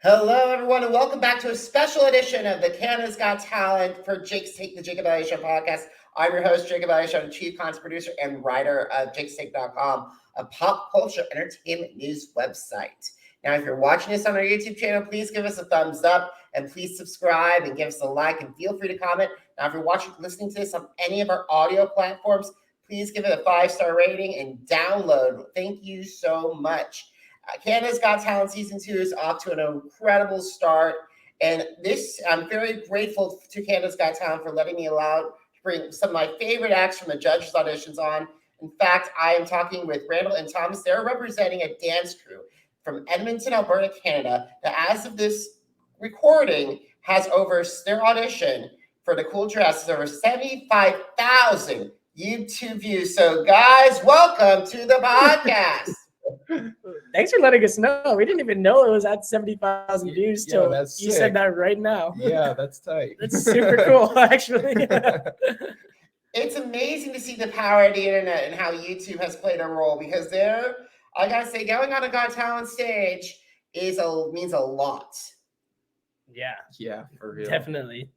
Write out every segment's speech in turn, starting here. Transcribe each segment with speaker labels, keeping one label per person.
Speaker 1: Hello, everyone, and welcome back to a special edition of the Canada's Got Talent for Jake's Take, the Jacob Elyachar Podcast. I'm your host, Jacob Elyachar, the chief content producer and writer of jakestake.com, a pop culture entertainment news website. Now, if you're watching this on our YouTube channel, please give us a thumbs up and please subscribe and give us a like and feel free to comment. Now, if you're listening to this on any of our audio platforms, please give it a 5-star rating and download. Thank you so much. Canada's Got Talent Season 2 is off to an incredible start. And I'm very grateful to Canada's Got Talent for letting me allow to bring some of my favorite acts from the judges' auditions on. In fact, I am talking with Randall and Thomas. They're representing a dance crew from Edmonton, Alberta, Canada, that as of this recording has over their audition for the Cool Giraffes is over 75,000 YouTube views. So, guys, welcome to the podcast.
Speaker 2: Thanks for letting us know. We didn't even know it was at 75,000 views till you said that right now.
Speaker 3: Yeah, that's tight.
Speaker 2: That's super cool, actually.
Speaker 1: It's amazing to see the power of the internet and how YouTube has played a role because I gotta say, going on a Got Talent stage means a lot.
Speaker 2: Yeah,
Speaker 3: for real.
Speaker 2: Definitely.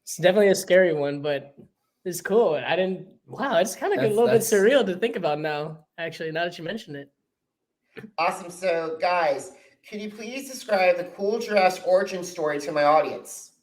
Speaker 2: It's definitely a scary one, but it's cool. It's kind of a little bit surreal to think about now, actually, now that you mention it.
Speaker 1: Awesome. So, guys, can you please describe the Cool Giraffes origin story to my audience?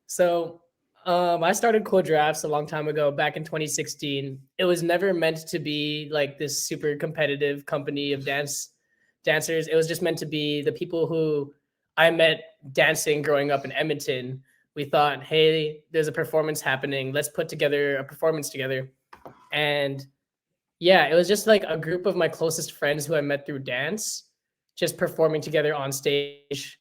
Speaker 2: So, I started Cool Giraffes a long time ago, back in 2016. It was never meant to be like this super competitive company of dancers. It was just meant to be the people who I met dancing growing up in Edmonton. We thought, hey, there's a performance happening. Let's put together a performance together. And yeah, it was just like a group of my closest friends who I met through dance, just performing together on stage,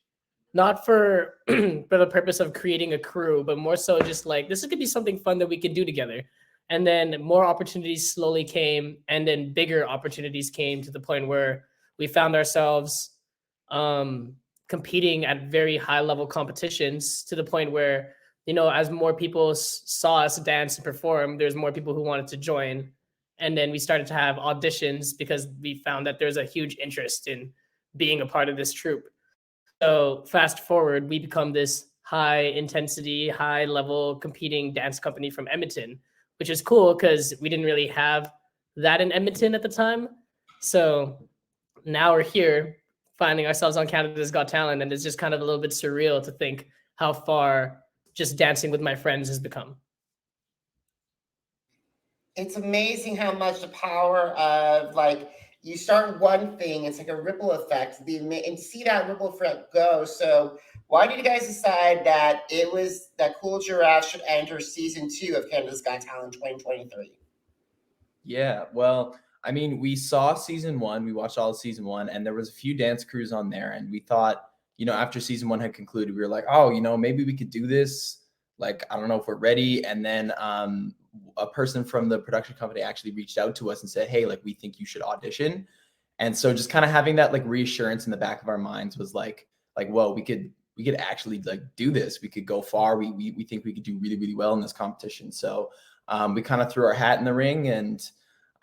Speaker 2: not for the purpose of creating a crew, but more so just like, this could be something fun that we could do together. And then more opportunities slowly came, and then bigger opportunities came to the point where we found ourselves competing at very high level competitions to the point where, as more people saw us dance and perform, there's more people who wanted to join. And then we started to have auditions because we found that there's a huge interest in being a part of this troupe. So fast forward, we become this high intensity, high level competing dance company from Edmonton, which is cool because we didn't really have that in Edmonton at the time. So now we're here finding ourselves on Canada's Got Talent. And it's just kind of a little bit surreal to think how far just dancing with my friends has become.
Speaker 1: It's amazing how much the power of you start one thing, it's like a ripple effect, and see that ripple effect go. So why did you guys decide that Cool Giraffes should enter season 2 of Canada's Got Talent 2023?
Speaker 3: Yeah, well, I mean, we saw season 1, we watched all of season 1, and there was a few dance crews on there, and we thought, after season 1 had concluded, we were like, oh, maybe we could do this. Like, I don't know if we're ready. And then a person from the production company actually reached out to us and said, hey, we think you should audition. And so just kind of having that reassurance in the back of our minds was like, whoa, we could actually do this. We could go far. We think we could do really, really well in this competition. So we kind of threw our hat in the ring, and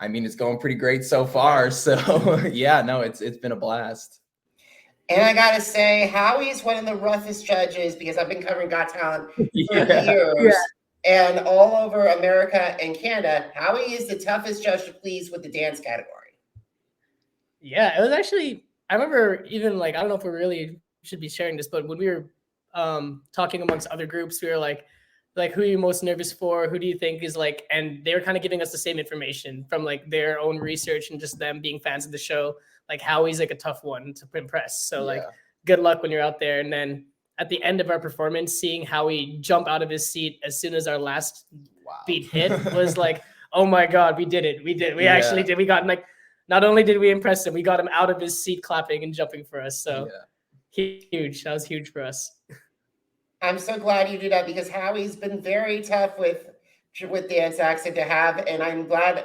Speaker 3: I mean, it's going pretty great so far. So yeah, no, it's been a blast.
Speaker 1: And I gotta say, Howie is one of the roughest judges because I've been covering Got Talent for years. Yeah. And all over America and Canada, Howie is the toughest judge to please with the dance category.
Speaker 2: Yeah, it was actually, I remember even I don't know if we really should be sharing this, but when we were talking amongst other groups, we were like, who are you most nervous for? Who do you think is and they were kind of giving us the same information from their own research and just them being fans of the show. Howie's a tough one to impress. So good luck when you're out there. And then at the end of our performance, seeing Howie jump out of his seat as soon as our last beat hit was oh my God, we did it. We actually did. We got not only did we impress him, we got him out of his seat clapping and jumping for us. So huge. That was huge for us.
Speaker 1: I'm so glad you did that because Howie's been very tough with dance acts to have. And I'm glad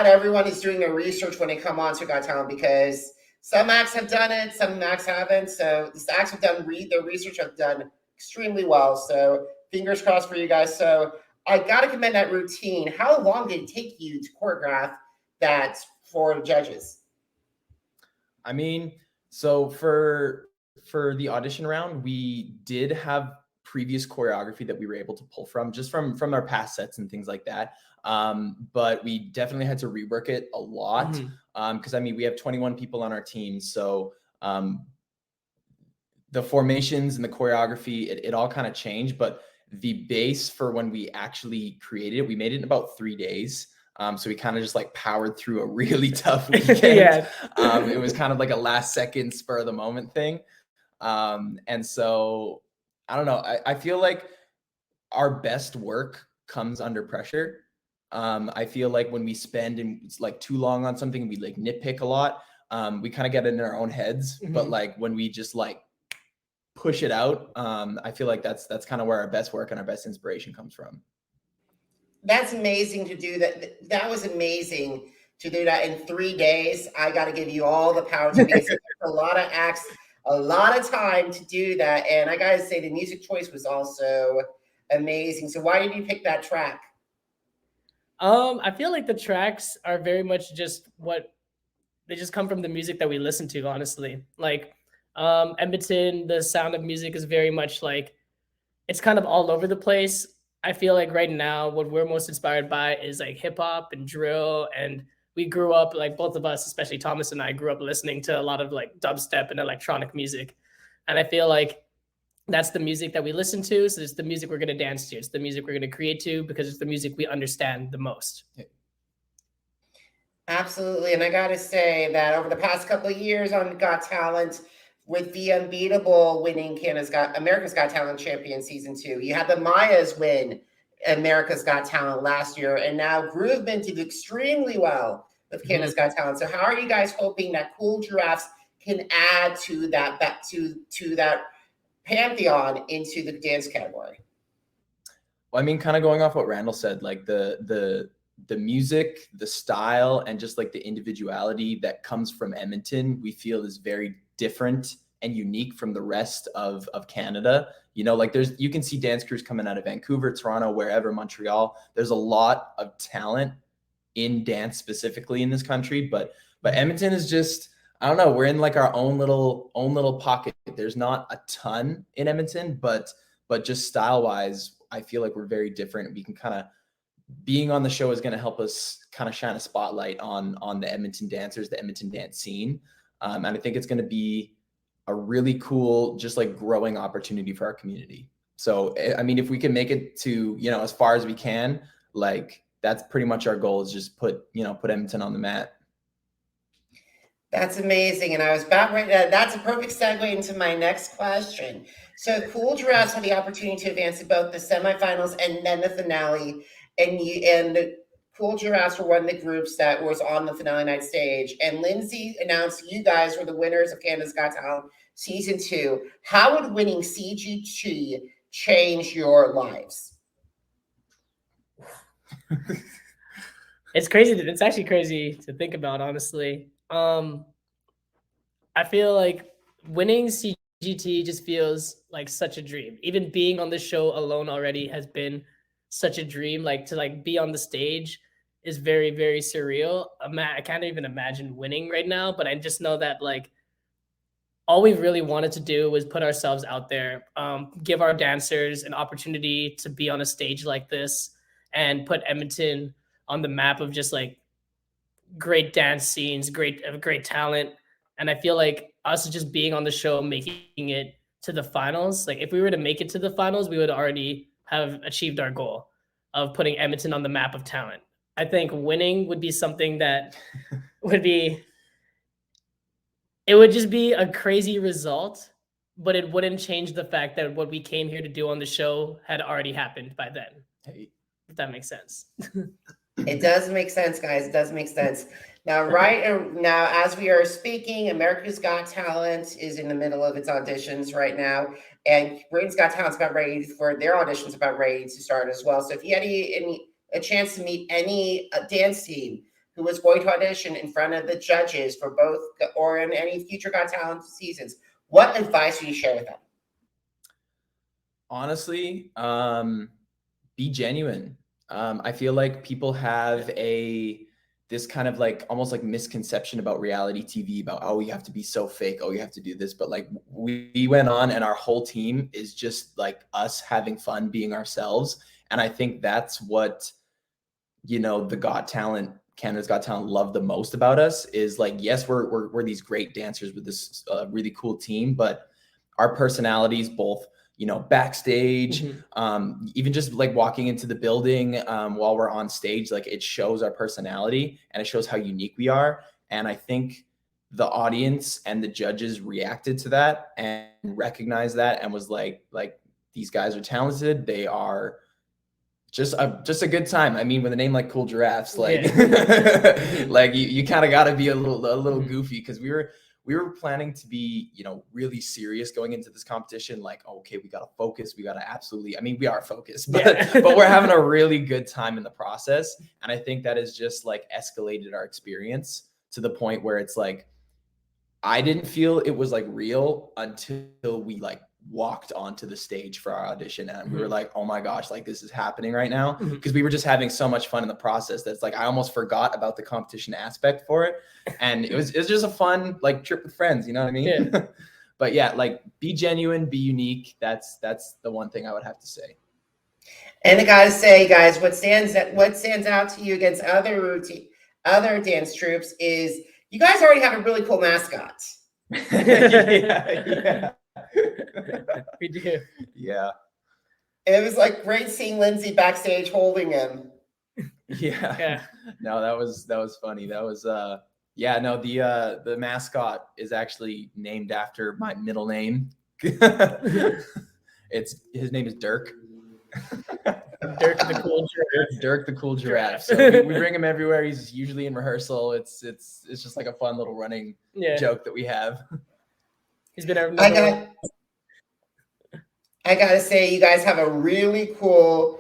Speaker 1: everyone is doing their research when they come on to Got Talent because some acts have done it, some acts haven't. So the acts have done their research have done extremely well. So fingers crossed for you guys. So I got to commend that routine. How long did it take you to choreograph that for the judges?
Speaker 3: I mean, so for For the audition round, we did have previous choreography that we were able to pull from, just from our past sets and things like that. But we definitely had to rework it a lot, because I mean, we have 21 people on our team, so the formations and the choreography, it all kind of changed. But the base for when we actually created it, we made it in about 3 days. So we kind of just like powered through a really tough weekend. It was kind of like a last second spur of the moment thing. And so I don't know. I feel like our best work comes under pressure. I feel like when we spend it's like too long on something, we like nitpick a lot. We kind of get in our own heads, but like when we just like push it out, I feel like that's kind of where our best work and our best inspiration comes from.
Speaker 1: That's amazing to do that. That was amazing to do that in 3 days. I got to give you all the power to be. A lot of acts, a lot of time to do that. And I got to say, the music choice was also amazing. So why did you pick that track?
Speaker 2: I feel like the tracks are very much just they just come from the music that we listen to, honestly. Like Edmonton, the sound of music is very much like, it's kind of all over the place. I feel like right now what we're most inspired by is like hip hop and drill. And we grew up, like both of us, especially Thomas and I, grew up listening to a lot of like dubstep and electronic music. And I feel like that's the music that we listen to. So it's the music we're going to dance to. It's the music we're going to create to, because it's the music we understand the most.
Speaker 1: Absolutely. And I got to say that over the past couple of years on Got Talent, with the unbeatable winning America's Got Talent champion season 2, you had the Mayas win America's Got Talent last year, and now Groovement did extremely well with Canada's Got Talent. So how are you guys hoping that Cool Giraffes can add to that to that pantheon into the dance category?
Speaker 3: Well, I mean, kind of going off what Randall said, like the music, the style, and just like the individuality that comes from Edmonton, we feel is very different and unique from the rest of Canada. You know, like you can see dance crews coming out of Vancouver, Toronto, wherever, Montreal. There's a lot of talent in dance specifically in this country, but Edmonton is just, I don't know, we're in like our own little pocket. There's not a ton in Edmonton, but just style wise, I feel like we're very different. We can kind of, being on the show is going to help us kind of shine a spotlight on the Edmonton dancers, the Edmonton dance scene. And I think it's going to be a really cool, just like growing opportunity for our community. So, I mean, if we can make it to, you know, as far as we can, like that's pretty much our goal, is just put Edmonton on the map.
Speaker 1: That's amazing. And I was about ready. That's a perfect segue into my next question. So Cool Giraffes had the opportunity to advance to both the semifinals and then the finale. And Cool Giraffes were one of the groups that was on the finale night stage. And Lindsay announced you guys were the winners of Canada's Got Talent season 2. How would winning CGT change your lives?
Speaker 2: It's crazy. It's actually crazy to think about, honestly. I feel like winning CGT just feels like such a dream. Even being on the show alone already has been such a dream. Like to like be on the stage is very, very surreal. I can't even imagine winning right now, but I just know that like all we really wanted to do was put ourselves out there, give our dancers an opportunity to be on a stage like this, and put Edmonton on the map of just like great dance scenes, great talent. And I feel like us just being on the show, making it to the finals, like if we were to make it to the finals, we would already have achieved our goal of putting Edmonton on the map of talent. I think winning would be something that it would just be a crazy result, but it wouldn't change the fact that what we came here to do on the show had already happened by then.
Speaker 3: Hey.
Speaker 2: If that makes sense.
Speaker 1: It does make sense, guys. It does make sense. Now, right now, as we are speaking, America's Got Talent is in the middle of its auditions right now, and Britain's Got Talent's about ready for their auditions, about ready to start as well. So, if you had a chance to meet any dance team who was going to audition in front of the judges for both or in any future Got Talent seasons, what advice would you share with them?
Speaker 3: Honestly, be genuine. I feel like people have a this kind of like almost like misconception about reality TV about, oh, you have to be so fake, oh, you have to do this. But like we went on and our whole team is just like us having fun being ourselves. And I think that's what, you know, Canada's Got Talent love the most about us is like, yes, we're these great dancers with this really cool team, but our personalities, both, you know, backstage, even just like walking into the building while we're on stage, like it shows our personality and it shows how unique we are. And I think the audience and the judges reacted to that and recognized that and was like these guys are talented. They are just a good time. I mean, with a name like Cool Giraffes, like like you kind of got to be a little goofy, because we were planning to be, you know, really serious going into this competition. Like, okay, we got to focus. We got to absolutely, I mean, we are focused, but we're having a really good time in the process. And I think that has just like escalated our experience to the point where it's like, I didn't feel it was like real until we like walked onto the stage for our audition. And we were like, oh my gosh, like this is happening right now. Because we were just having so much fun in the process that's like, I almost forgot about the competition aspect for it. And it was just a fun like trip with friends, you know what I mean? Yeah. But yeah, like be genuine, be unique. That's the one thing I would have to say.
Speaker 1: And I gotta say, guys, what stands out to you against other dance troupes is you guys already have a really cool mascot.
Speaker 3: Yeah.
Speaker 2: We do.
Speaker 3: Yeah.
Speaker 1: And it was like great seeing Lindsay backstage holding him.
Speaker 3: Yeah. No, that was funny. That was the mascot is actually named after my middle name. His name is Dirk.
Speaker 2: Dirk the Cool Giraffe.
Speaker 3: Dirk the Cool Giraffe. So we bring him everywhere. He's usually in rehearsal. It's just like a fun little running joke that we have.
Speaker 2: He's been our
Speaker 1: I gotta say, you guys have a really cool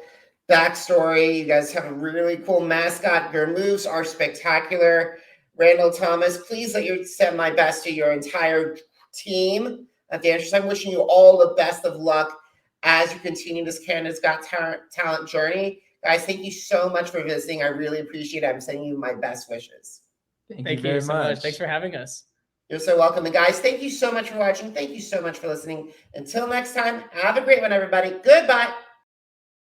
Speaker 1: backstory. You guys have a really cool mascot. Your moves are spectacular. Randall, Thomas, please let you send my best to your entire team of dancers. I'm wishing you all the best of luck as you continue this Canada's Got Talent journey. Guys, thank you so much for visiting. I really appreciate it. I'm sending you my best wishes.
Speaker 2: Thank you so much. Thanks for having us.
Speaker 1: You're so welcome. And guys, thank you so much for watching. Thank you so much for listening. Until next time, have a great one, everybody. Goodbye.